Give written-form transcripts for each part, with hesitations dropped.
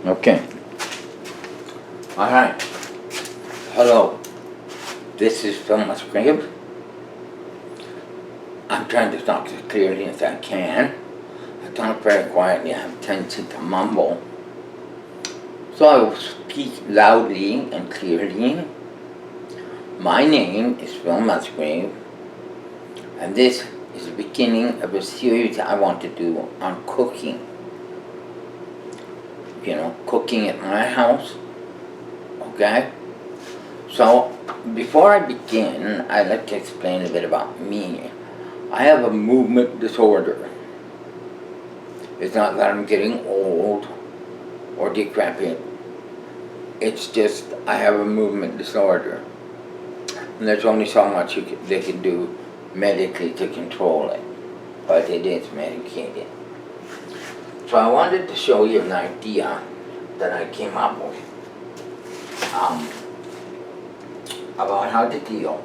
Okay. Alright. Hello. This is Salmon. I'm trying to talk as clearly as I can. I talk very quietly. I have a tendency to mumble. So I will speak loudly and clearly. My name is Phil Musgrave, and this is the beginning of a series I want to do on cooking. You know, cooking at my house. Okay? So, before I begin, I'd like to explain a bit about me. I have a movement disorder. It's not that I'm getting old or decrepit. It's just I have a movement disorder. And there's only so much they can do medically to control it. But it is medicated. So I wanted to show you an idea that I came up with about how to deal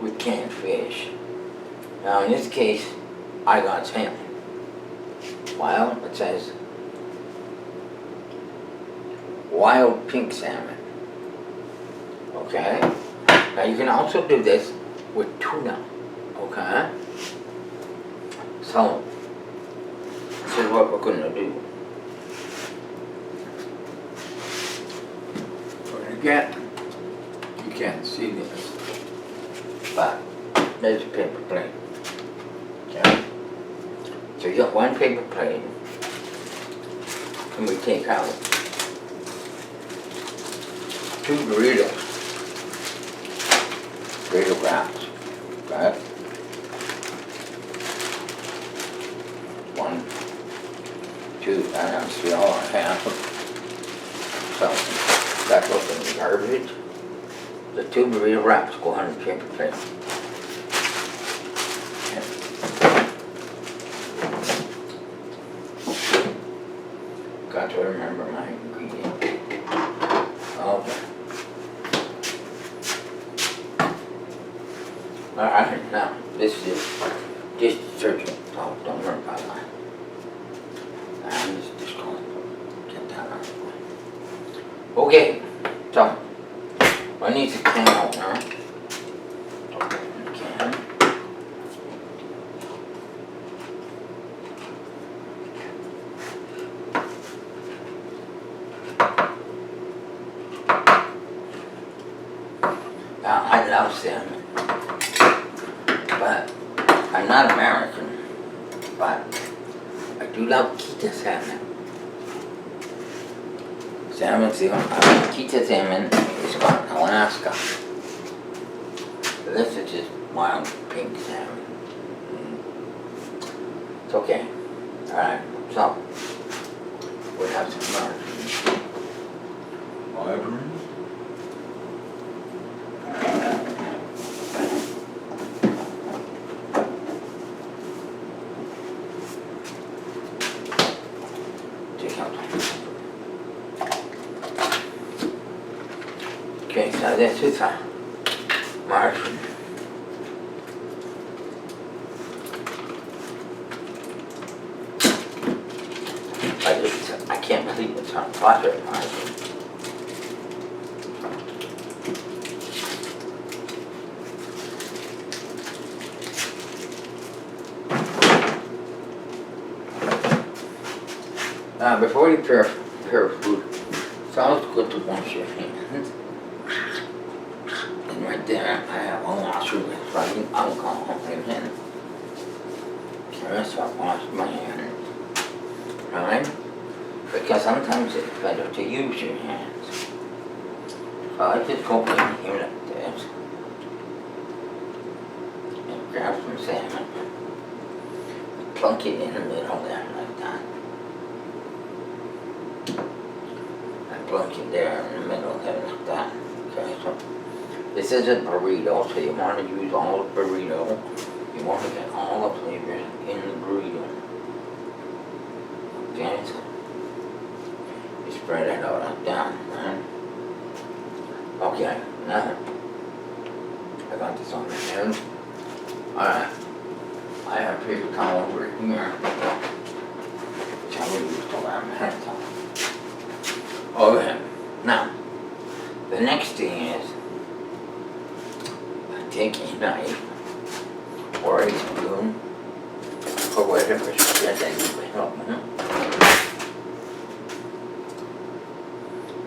with canned fish. Now in this case, I got salmon. Well, it says wild pink salmon. Okay? Now you can also do this with tuna. Okay? So, this is what we're going to do. We're going to get, you can't see this, but there's a paper plate. Okay? So you got one paper plate, and we take out 2 burritos, burrito wraps, okay? 1, 2, and that's all I have. So that goes in the garbage. The 2 burrito wraps go on the paper plate. Got to remember my ingredients. Okay. Alright, now this is dish detergent. Oh, don't worry about that. I'm just going to get that out of the way. Okay, so I need a can opener. Open the can. Now, I love salmon, but I'm not American, but I do love Kichen salmon. Kichen salmon is from Alaska. This is just wild pink salmon. It's okay. Alright, so we have some margarine. Okay, so this is a margarine. I can't believe it's on butter margarine. Before you prepare food, it's always good to wash your hands. And right there, I have all my sugar, running alcohol in hand. So that's why I wash my hands. Right? Because sometimes it's better to use your hands. So I just go in here like this. And grab some salmon. Plunk it in the middle there, like that. And plunk it there in the middle there, like that. Okay, so this is a burrito, so you want to use all the burrito. You want to get all the flavors in the burrito. Okay, so you spread it out like that, right? Okay, now I got this on my hands. Alright, I have a paper towel over here, which I will use to wipe my hands off. Okay. Now, the next thing is take a knife or a spoon or whatever that will help me.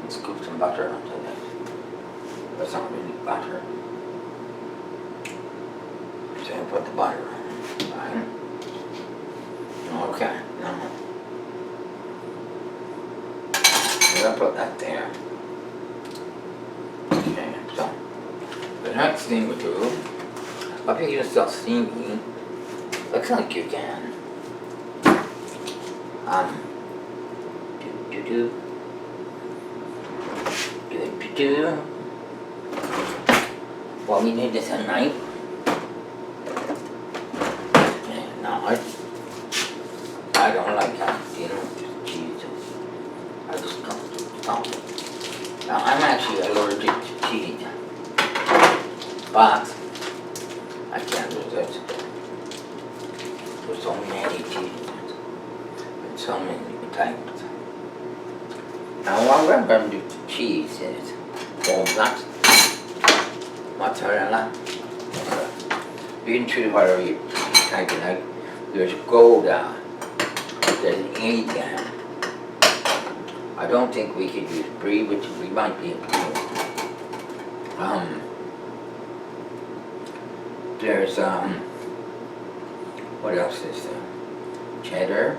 And scoop some butter onto this. That's not really butter. So I put the butter on. Right? Okay, now I'm gonna put that there. Okay, so the next thing we do, if you're gonna start steaming, looks like you can. Well, we need this a knife. And now I don't like just cheese. I just don't stop it. Now I'm actually allergic to cheese, but I can't resist it. There's so many cheeses and so many types. Now what we're going to do to cheese is walnuts, mozzarella. You can choose whatever you type it like. There's Gouda, there's anything. I don't think we could use brie, which we might be able to. There's what else is there? Cheddar.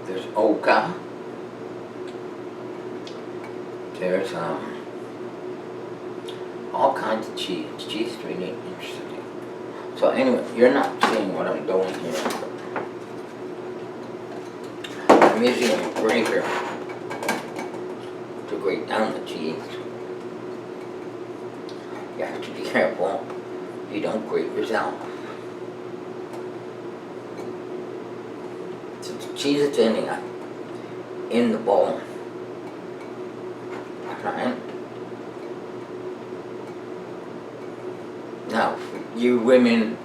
There's Oka. There's all kinds of cheese. Cheese is really interesting. So anyway, you're not seeing what I'm doing here. I'm using a grater to grate down the cheese. You have to be careful you don't grate yourself. So the cheese is ending up in the bowl. Right? Now, you women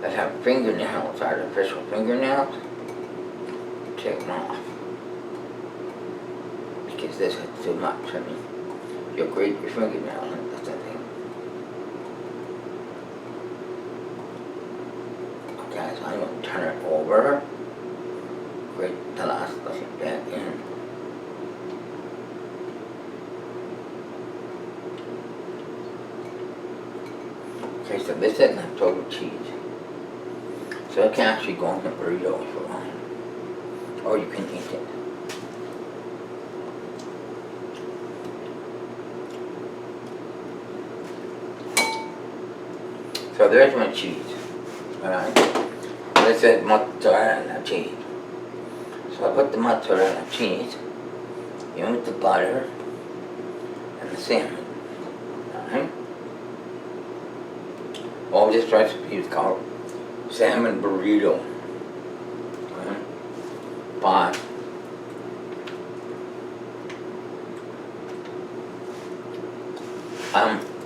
that have fingernails, artificial fingernails, take them off. Because this is too much. I mean, you'll grate your fingernail and that's the thing. Okay, so I'm going to turn it over. Grate the last little bit in. Okay, so this is leftover cheese. So it can actually go in the burrito if you want. Or you can eat it. So there's my cheese. Alright. This is mozzarella cheese. So I put the mozzarella cheese in with the butter and the salmon. Alright. All this recipe is called salmon burrito. Okay. But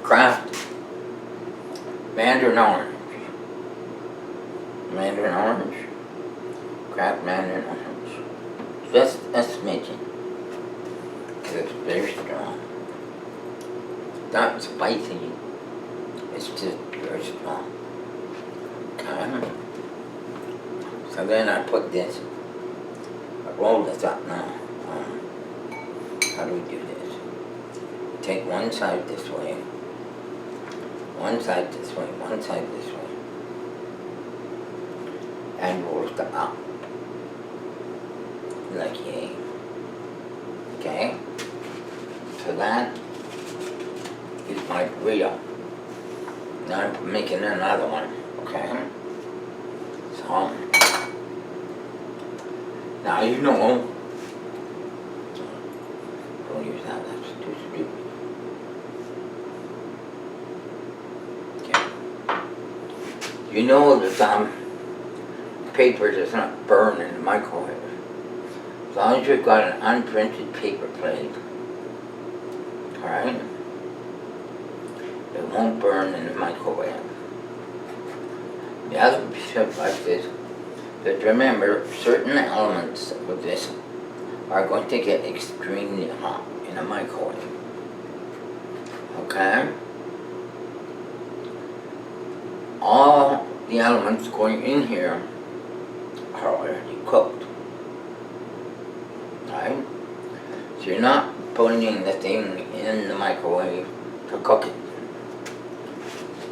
Kraft Mandarin orange. Mandarin orange. Kraft Mandarin orange. Just a smidgen. Because it's very strong. Not spicy. It's just very strong. Okay. So then I put this. I roll this up now. How do we do this? Take one side this way. One side this way. One side this way. And roll it up. Like yay. Okay? So that is my burrito. Now I'm making another one. Okay? So, now you know. Don't use that, that's too stupid. Okay. You know that paper does not burn in the microwave. As long as you've got an unprinted paper plate, alright, it won't burn in the microwave. The other piece of advice is that remember certain elements of this are going to get extremely hot in a microwave. Okay? All the elements going in here are already cooked. Right? So you're not putting the thing in the microwave to cook it.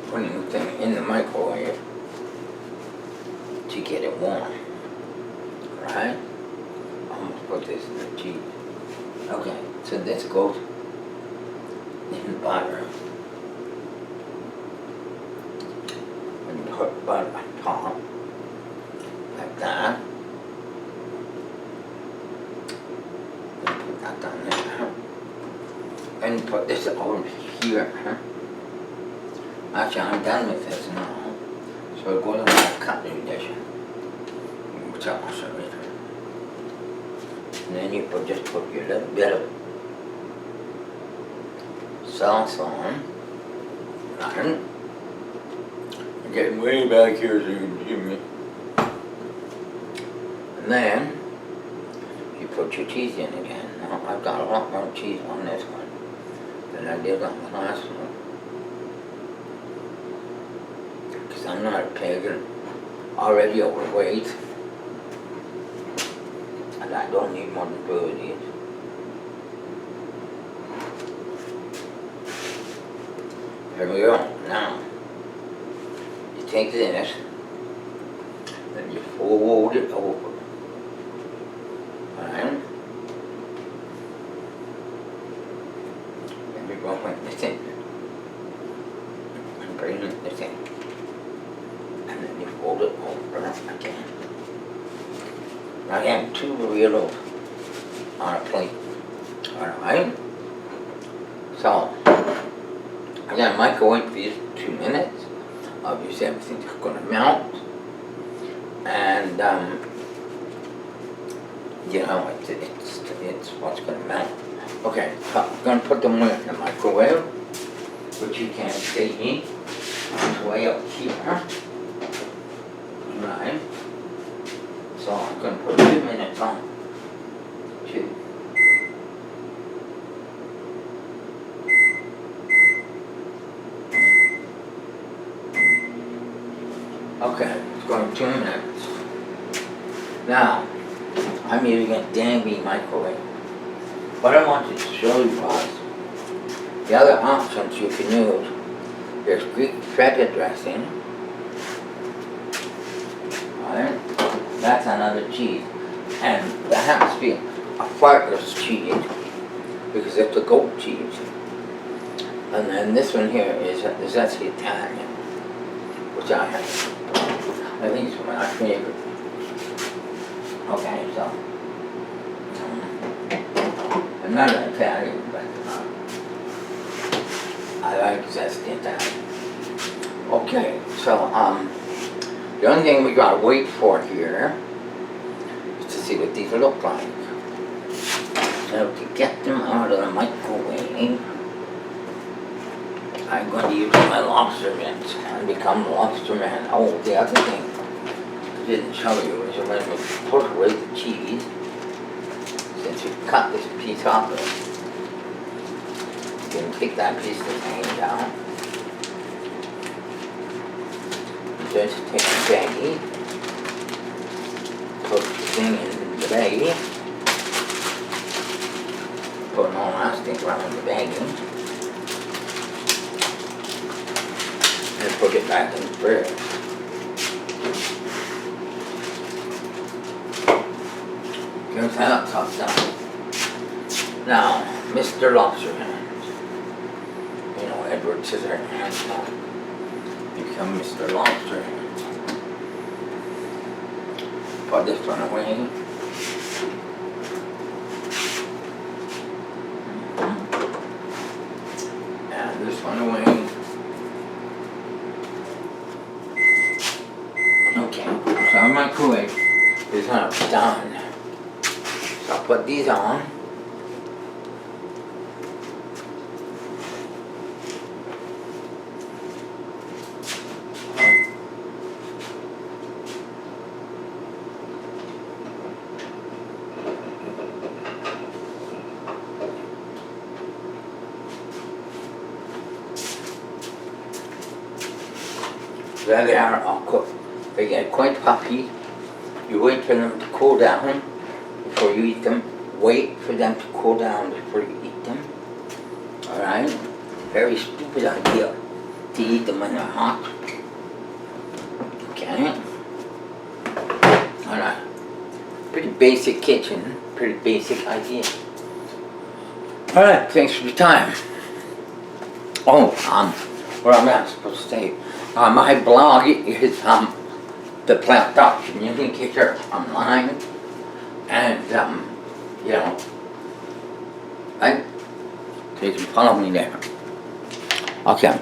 Putting the thing in the microwave to get it warm. Right? I'm going to put this in the cheese. Okay, so this goes in the butter. And put butter on top. Like that. And put that down there. And put this over here. Actually, I'm done with this now. So we're going to make a cutlery dish. Which I'll show you. And then you just put your little bit of sauce on. Right? I'm getting way back here so you can see me. And then you put your cheese in again. Now I've got a lot more cheese on this one than I did on the last one. Because I'm not a pig and already overweight. And I don't need more than 2 of these. Here we go. Now, you take this, and you fold it over. Alright? And you go like this in. And bring this in. And then you fold it over again. Now I have 2 burritos on a plate. Alright? So, I'm going to microwave these 2 minutes. Obviously everything's going to melt. And, you know, it's what's going to melt. Okay, so I'm going to put them in the microwave, which you can see. It's way up here. Right? So I'm going to put 2 minutes on. 2. Okay, it's going 2 minutes. Now, I'm using a Danby microwave. What I wanted to show you was the other options you can use. There's Greek feta dressing. Alright? That's another cheese. And that has to be a fartless cheese because it's a goat cheese. And then this one here is actually Italian, which I have. I think it's my favorite. Okay, so I'm not an Italian, but I like zesty Italian. Okay, so the only thing we gotta wait for here is to see what these look like. So to get them out of the microwave, I'm going to use my lobster mitts and become lobster man. Oh, the other thing I didn't show you is when we put away the cheese, since you cut this piece off of it, you can take that piece that's hanging down. Just take the baggie, put the thing in the baggie, put an elastic around the baggie, and put it back in the fridge. Here's how it's all done. Now, Mr. Lobster Hands. You know, Edward Scissorhands now. Become Mr. Lobster Hands. Put this one away. And this one away. Okay, so our microwave is now done. So I'll put these on. There they are all cooked. They get quite puffy. You wait for them to cool down before you eat them. Wait for them to cool down before you eat them. Alright? Very stupid idea to eat them when they're hot. Okay? Alright. Pretty basic kitchen. Pretty basic idea. Alright, thanks for your time. Oh, what am I supposed to say? My blog is the Plant Doctor Communicator online, and you know, right? So you can follow me there. Okay.